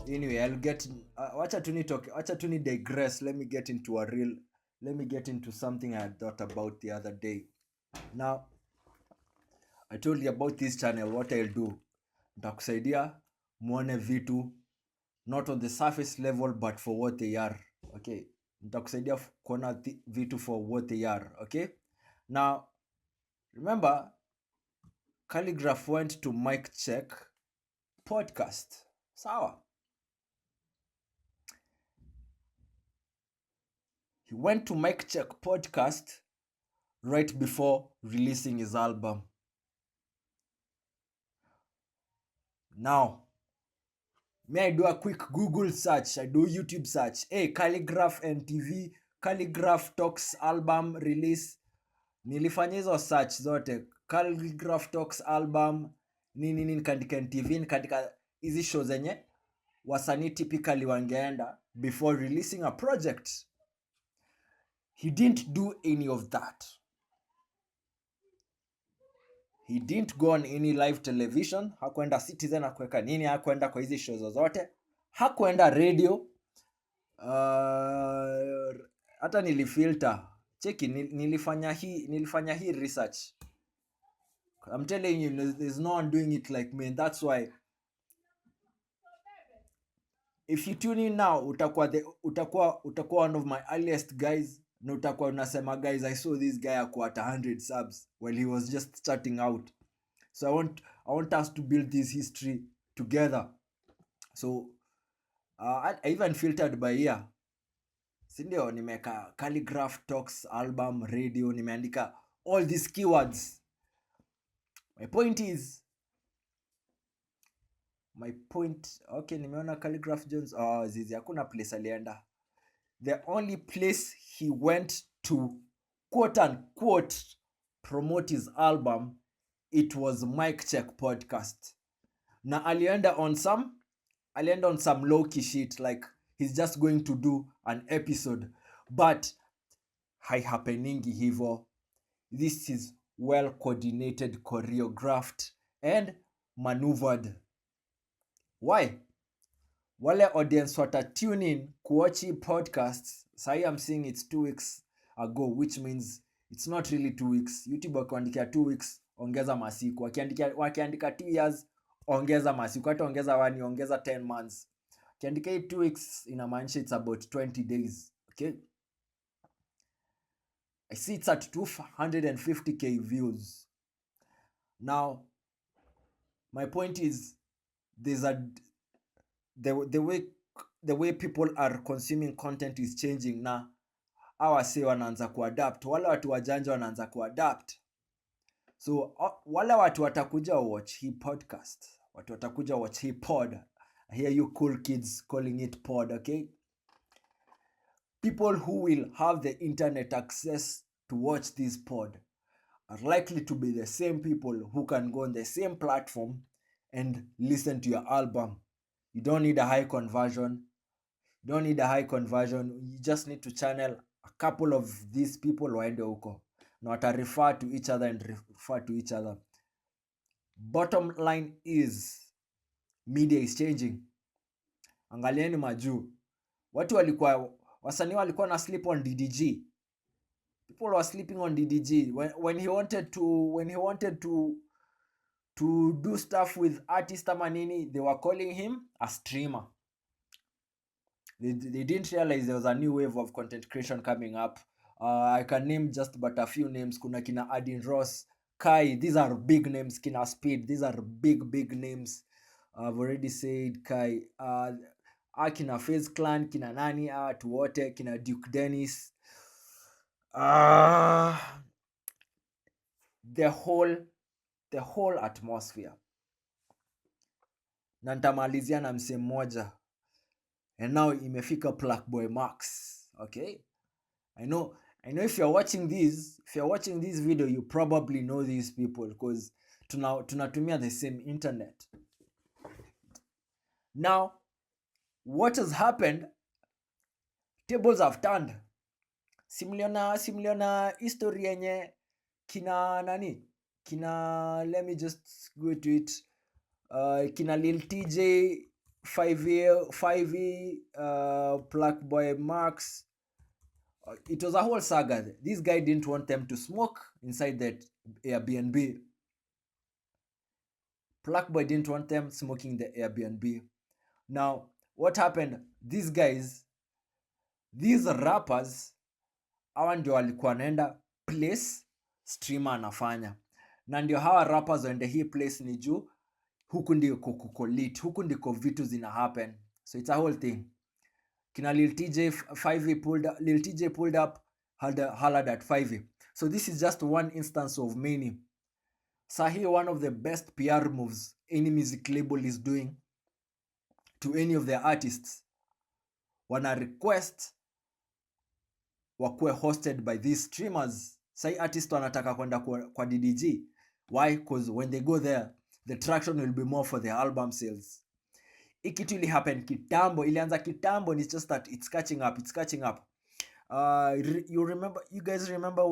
Anyway, I'll get wacha tu ni digress. Let me get into something I had thought about the other day. Now, I told you about this channel. What I'll do, nitakusaidia muone vitu not on the surface level but for what they are. Okay, nitakusaidia kuona vitu for what they are. Okay, now remember, Khaligraph went to Mic Check podcast. Sawa. He went to Mic Check podcast right before releasing his album. Now, may I do a quick Google search? I do YouTube search. Hey, Khaligraph NTV, Khaligraph Talks album release. Nilifanya hizo search zote. Khaligraph Talks album, nini nikaandika NTV, nikaandika hizi show zenye wasanii typically wangeenda before releasing a project. He didn't do any of that. He didn't go on any live television. Hakuenda Citizen, hakuweka nini, hakuenda kwa hizi show zozote. Hakuenda radio. Hata nilifilter. Cheki, nilifanya hii research. I'm telling you, there's no one doing it like me. And that's why if you tune in now, utakuwa one of my earliest guys. Na utakuwa unasema, guys, I saw this guy ako at 100 subs while he was just starting out. So I want us to build this history together. So I even filtered by year. Sindio, nimeka Khaligraph Talks album, radio, nimeandika all these keywords. My point, okay, nimeona Khaligraph Jones. Zizi, hakuna place alienda. The only place he went to, quote unquote, promote his album, it was Mic Check podcast. Na alienda on some low-key shit, like he's just going to do an episode. But haihapeningi hivo. This is well coordinated, choreographed, and maneuvered. Why? Wale audience wata tune in kuwachi podcasts. Sahi I'm seeing it's 2 weeks ago, which means it's not really 2 weeks. YouTube wakiandikia 2 weeks, ongeza masiku. Wakiandika 2 years, ongeza masiku. Hata ongeza 1 year, ongeza 10 months. Wakiandika 2 weeks, inamaanisha it's about 20 days. Okay? I see it's at 250k views. Now, my point is, there's the way people are consuming content is changing. Na hawa say wanaanza kuadapt, wale watu wajanja wanaanza kuadapt. So wale watu watakuja watch hii podcast, watu watakuja watch hii pod. I hear you cool kids calling it pod. Okay, people who will have the internet access to watch this pod are likely to be the same people who can go on the same platform and listen to your album. You don't need a high conversion. You just need to channel a couple of these people waende huko. Na wata refer to each other and refer to each other. Bottom line is, media is changing. Angalieni majuu. Wasanii walikuwa na sleep on DDG. People were sleeping on DDG. When he wanted to do stuff with artist manini, they were calling him a streamer. They didn't realize there was a new wave of content creation coming up. I can name just but a few names. Kuna kina Adin Ross, Kai, these are big names. Kina Speed, these are big names. I've already said Kai. Kina FaZe Clan, kina nani, tuwote, kina Duke Dennis. The whole atmosphere. Na nitamalizia na msee mmoja. And now imefika Blackboy Max. Okay? I know if you're watching this video, you probably know these people because tunatumia the same internet. Now, what has happened? Tables have turned. Simliona history yenye kina nani? Let me just go to it. Kina Lil TJ 5E, Black Boy Max. It was a whole saga. This guy didn't want them to smoke inside that Airbnb. Black Boy didn't want them smoking the Airbnb. Now, what happened? These guys, these rappers, hawa ndio walikuwa naenda place streamer anafanya, na ndio hawa rappers waende hii place ni juu huku ndiko kuko lit, huku ndiko vitu zina happen. So it's a whole thing. Kina Lil TJ 5E Lil TJ pulled up, hollered at 5E. So this is just one instance of many. Sahi, one of the best PR moves any music label is doing to any of their artists, wana request wakuwe hosted by these streamers. Sai artist wanataka kwenda kwa DDG. Why? Because when they go there, the traction will be more for their album sales. Ikitu ili happen kitambo, ilianza kitambo, and it's just that it's catching up. You guys remember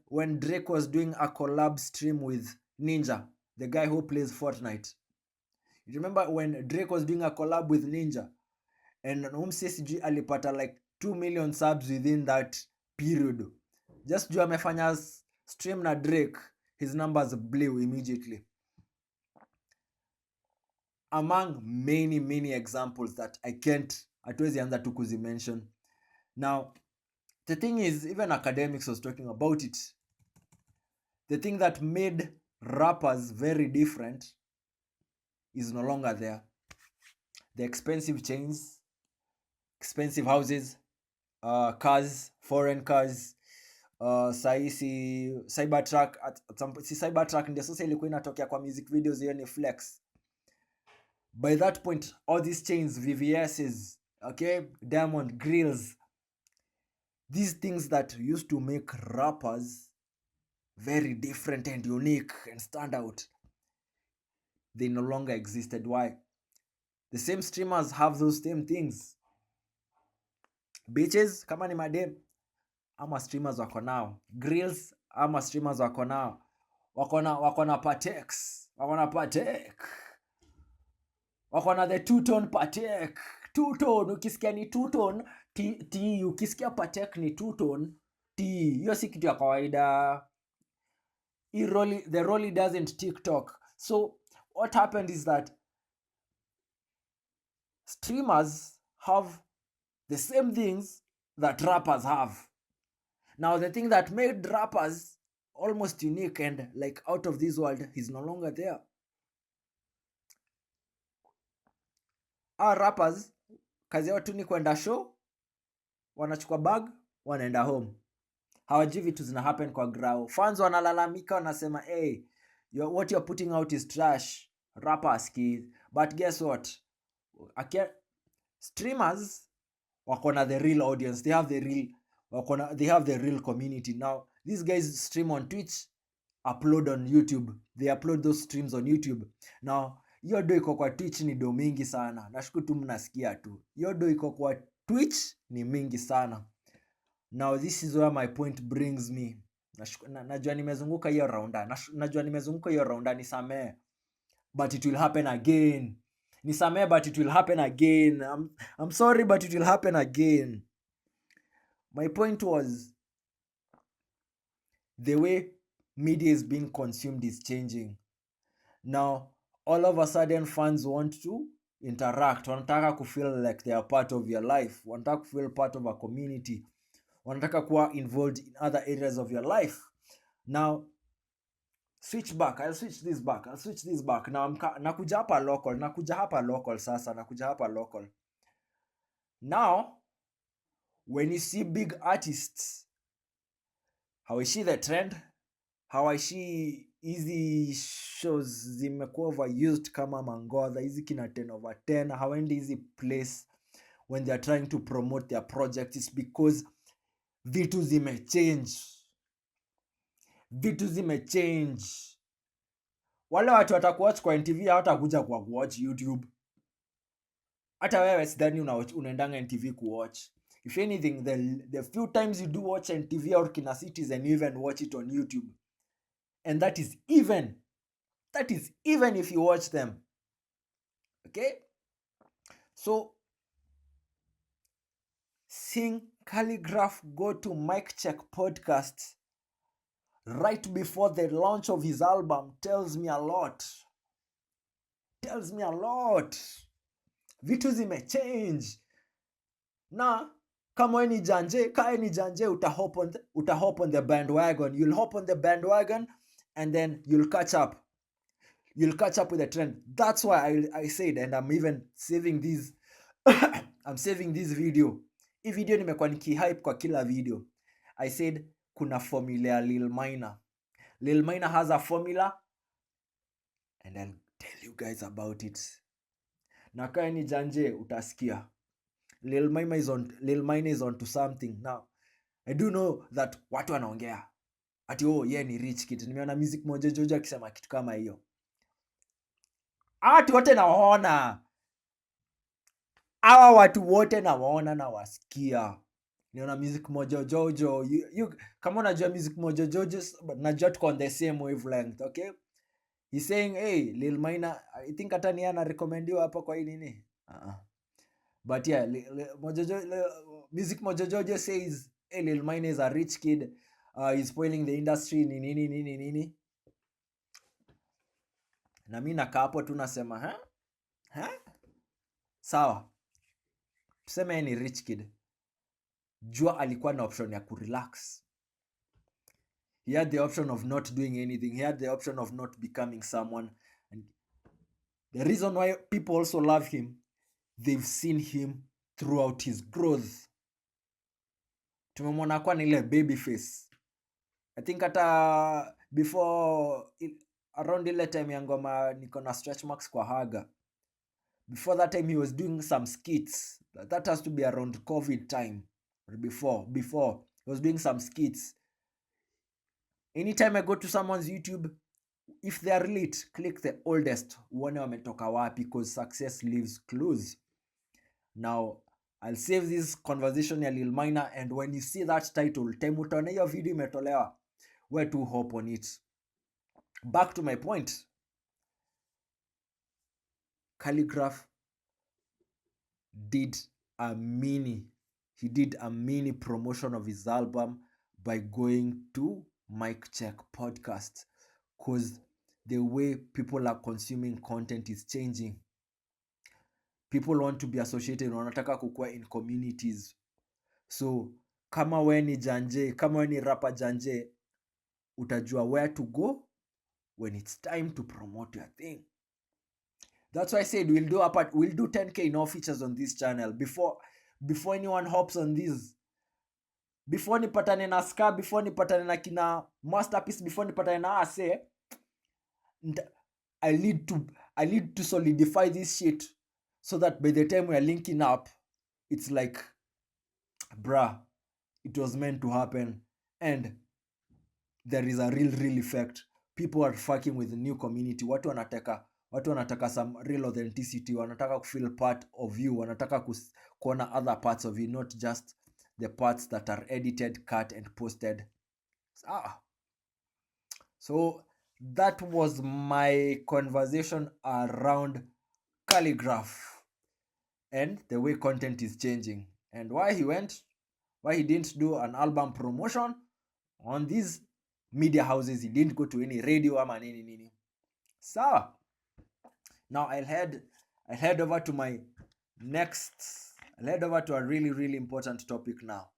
when Drake was doing a collab stream with Ninja, the guy who plays Fortnite? You remember when Drake was doing a collab with Ninja, and umsesiji alipata like 2 million subs within that period? Just juu amefanya stream na Drake, his numbers blew immediately. Among many examples that hatuwezi anza tu kuzimention. Now, the thing is, even academics was talking about it. The thing that made rappers very different is no longer there. The expensive chains, expensive houses, cars, foreign cars, si Cybertruck, si Cybertruck ndio sasa ilikuwa inatokea kwa music videos, hiyo ni flex. By that point, all these chains, VVS's, okay, diamond grills, these things that used to make rappers very different and unique and stand out, they no longer existed. Why? The same streamers have those same things. Bitches, kama ni madem, ama streamers wako nao. Grills, ama streamers wako nao. Wakona Patex. Wakona Patek. Wakona the two-tone Patek. Two-tone, ukisikia ni two-tone, T, ukisikia Patek ni two-tone, T. Hiyo si kitu ya kawaida. The Rolly doesn't TikTok. So what happened is that streamers have the same things that rappers have. Now, the thing that made rappers almost unique and like out of this world is no longer there. Our rappers, kazi yao tu ni kwenda show, wanachukua bag, wanaenda home. Hawajui vitu zina happen kwa grao. Fans wanalalamika, wanasema, hey, what you're putting out is trash. Rappers, kid. But guess what? Streamers wakona the real audience. They have the real community. Now, these guys stream on Twitch, upload on YouTube. They upload those streams on YouTube. Now, hiyo do iko kwa Twitch ni do mingi sana. Nashukuru tu mnasikia tu. Hiyo do iko kwa Twitch ni mingi sana. Now, this is where my point brings me. Najua nimezunguka hiyo raunda. Nisamee. But it will happen again. Nisamee, but it will happen again. I'm sorry, but it will happen again. My point was, the way media is being consumed is changing. Now, all of a sudden, fans want to interact. Wanataka ku feel like they are part of your life. Wanataka ku feel part of a community. Wanataka kuwa involved in other areas of your life. Now, switch back. I'll switch this back. Now, nakuja hapa local. Now, when you see big artists, hawaishi the trend, hawaishi hizi shows zimekuwa overused kama Mangodha, hizi kina 10/10, hawaendi hizi place when they are trying to promote their project. It's because vitu zimechange. Wale watu watakuwatch kwa NTV hawatakuja kwa kuwatch YouTube. Hata wewe sidhani unaendanga NTV kuwatch. If anything, the few times you do watch NTV or kina Citizen, you even watch it on YouTube. And that is even if you watch them. Okay? So seeing Khaligraph go to Mic Check podcast right before the launch of his album tells me a lot. Vitu zimechange. Na kama we ni janje, kaya ni janje, utahop on the bandwagon. You'll hop on the bandwagon and then you'll catch up. You'll catch up with the trend. That's why I said, and I'm even saving this I'm saving this video. Hii video nimekuwa nikihype kwa kila video. I said kuna formula ya Lil Minor. Lil Minor has a formula and I'll tell you guys about it. Na kaya ni janje utasikia. Lil Minor is on to something. Now, I do know that watu wanaongea ati ni rich kid. Nimeona music moja Jojo akisema kitu kama hiyo. Watu wote nawaona. Hawa watu wote nawaona na wasikia. Niona music moja Jojo. Kama unajua music moja Jojo, najua tuko on the same wavelength, okay? He's saying, hey, Lil Minor, I think hata ni ana recomendiwa hapa kwa hii nini? But yeah, music moja Jojo says, hey, Lil Minor is a rich kid. He's spoiling the industry, nini. Na mimi nakaa hapo tu nasema, sawa. Tuseme ni rich kid. Jua alikuwa na option ya kurelax. He had the option of not doing anything. He had the option of not becoming someone. And the reason why people also love him, they've seen him throughout his growth. Tumemwona kwa ile baby face. I think hata before around ile time ya ngoma niko na stretch marks kwa haga. Before that time he was doing some skits. That has to be around COVID time. Or before he was doing some skits. Anytime I go to someone's YouTube, if they are lit, click the oldest. Uone wametoka wapi, because success leaves clues. Now, I'll save this conversation ya Lil Minor, and when you see that title, time utaona hiyo video imetolewa, where to hop on it. Back to my point. Khaligraph did a mini promotion of his album by going to Mic Check podcast, because the way people are consuming content is changing. People want to be associated, wanataka kukua in communities. So kama we ni janje, kama we ni rapper janje, utajua where to go when it's time to promote your thing. That's why I said we'll do 10k no features on this channel before anyone hops on this. Before nipatane na Ska, before nipatane na kina Masterpiece, before nipatane na Ase, I need to solidify this shit so that by the time we are linking up, it's like, bruh, it was meant to happen, and there is a real effect. People are fucking with the new community. Watu wanataka some real authenticity. Wanataka feel part of you. Wanataka kuona other parts of you, not just the parts that are edited, cut, and posted. So that was my conversation around Khaligraph and the way content is changing, and why he didn't do an album promotion on these media houses. He didn't go to any radio ama nini. So now I'll head over to a really important topic now.